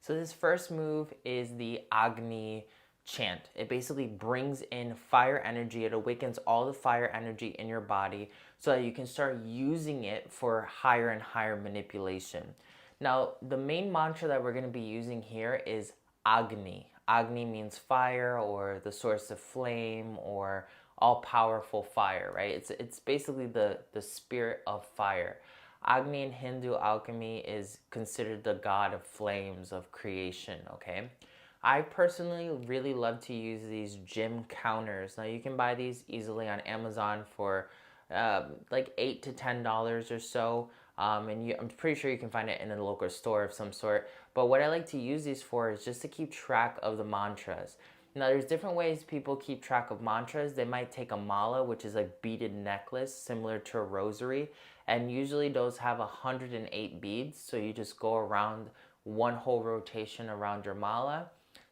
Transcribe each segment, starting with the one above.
So this first move is the Agni chant. It basically brings in fire energy. It awakens all the fire energy in your body so that you can start using it for higher and higher manipulation. Now, the main mantra that we're going to be using here is Agni. Agni means fire or the source of flame or all-powerful fire, right? It's basically the spirit of fire. Agni in Hindu alchemy is considered the god of flames, of creation, okay? I personally really love to use these gym counters. Now you can buy these easily on Amazon for like $8 to $10 or so. I'm pretty sure you can find it in a local store of some sort. But what I like to use these for is just to keep track of the mantras. Now there's different ways people keep track of mantras. They might take a mala, which is a beaded necklace similar to a rosary, and usually those have 108 beads, so you just go around one whole rotation around your mala.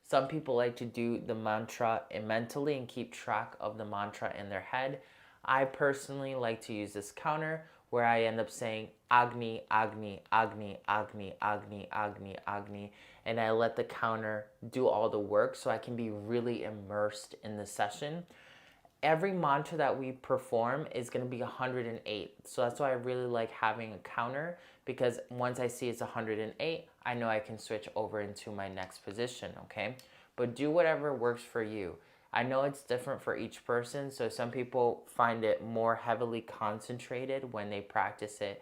Some people like to do the mantra mentally and keep track of the mantra in their head. I personally like to use this counter where I end up saying Agni, Agni, Agni, Agni, Agni, Agni, Agni, and I let the counter do all the work so I can be really immersed in the session. Every mantra that we perform is going to be 108. So that's why I really like having a counter, because once I see it's 108, I know I can switch over into my next position, okay? But do whatever works for you. I know it's different for each person, so some people find it more heavily concentrated when they practice it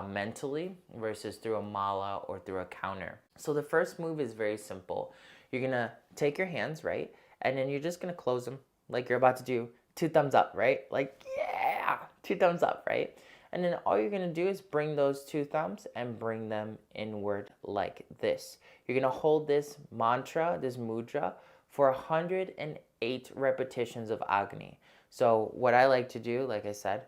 mentally versus through a mala or through a counter. So the first move is very simple. You're going to take your hands, right? And then you're just going to close them like you're about to do 2 thumbs up, right? Like, yeah, 2 thumbs up, right? And then all you're going to do is bring those 2 thumbs and bring them inward like this. You're going to hold this mantra, this mudra, for 108 repetitions of Agni. So what I like to do, like I said,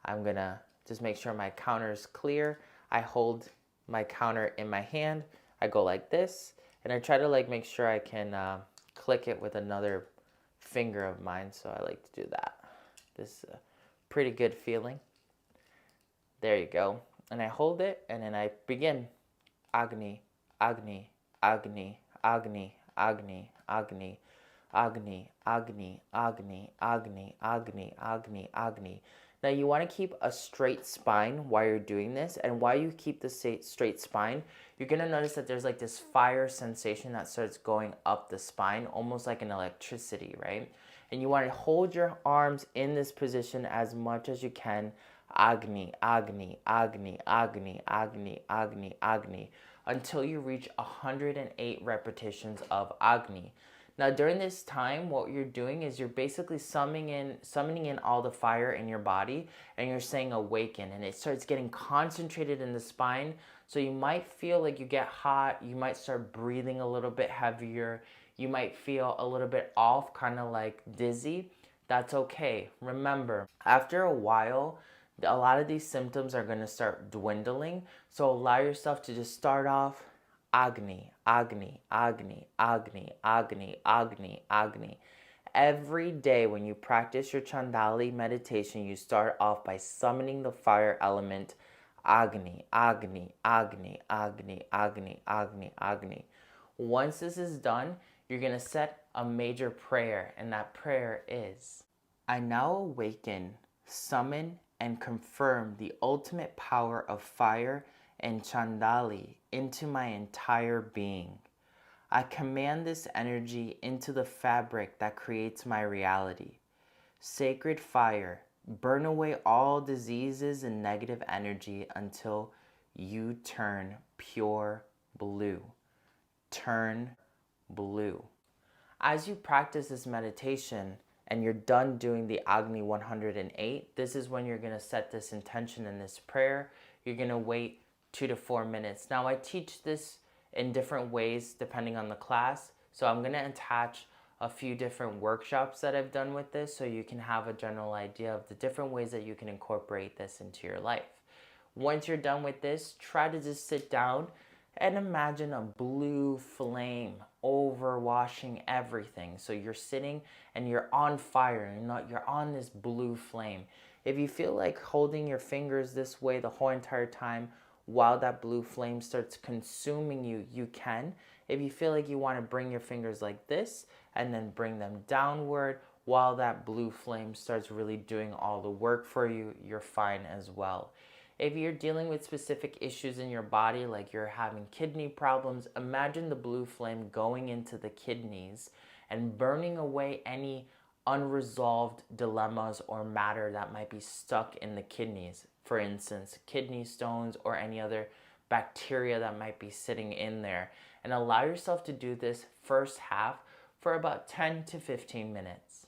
I'm going to just make sure my counter is clear. I hold my counter in my hand. I go like this, and I try to like make sure I can click it with another finger of mine, so I like to do that. This is a pretty good feeling. There you go. And I hold it, and then I begin. Agni, Agni, Agni, Agni, Agni, Agni, Agni, Agni, Agni, Agni, Agni, Agni, Agni. Now you want to keep a straight spine while you're doing this, and while you keep the straight spine, you're going to notice that there's like this fire sensation that starts going up the spine, almost like an electricity, right? And you want to hold your arms in this position as much as you can. Agni, Agni, Agni, Agni, Agni, Agni, Agni, until you reach 108 repetitions of Agni. Now during this time, what you're doing is you're basically summoning in all the fire in your body, and you're saying awaken, and it starts getting concentrated in the spine. So you might feel like you get hot, you might start breathing a little bit heavier, you might feel a little bit off, kind of like dizzy. That's okay. Remember, after a while, a lot of these symptoms are going to start dwindling. So allow yourself to just start off Agni, Agni, Agni, Agni, Agni, Agni, Agni. Every day when you practice your Chandali meditation, you start off by summoning the fire element Agni, Agni, Agni, Agni, Agni, Agni, Agni. Once this is done, you're going to set a major prayer, and that prayer is, I now awaken, summon, and confirm the ultimate power of fire and Chandali into my entire being. I command this energy into the fabric that creates my reality. Sacred fire, burn away all diseases and negative energy until you turn pure blue. Turn blue. As you practice this meditation and you're done doing the Agni 108, this is when you're going to set this intention in this prayer. You're going to wait 2 to 4 minutes. Now I teach this in different ways depending on the class, so I'm going to attach a few different workshops that I've done with this so you can have a general idea of the different ways that you can incorporate this into your life. Once you're done with this, try to just sit down and imagine a blue flame overwashing everything. So you're sitting and you're on fire, you're on this blue flame. If you feel like holding your fingers this way the whole entire time, while that blue flame starts consuming you, you can. If you feel like you want to bring your fingers like this and then bring them downward while that blue flame starts really doing all the work for you, you're fine as well. If you're dealing with specific issues in your body, like you're having kidney problems, imagine the blue flame going into the kidneys and burning away any unresolved dilemmas or matter that might be stuck in the kidneys. For instance, kidney stones or any other bacteria that might be sitting in there. And allow yourself to do this first half for about 10 to 15 minutes.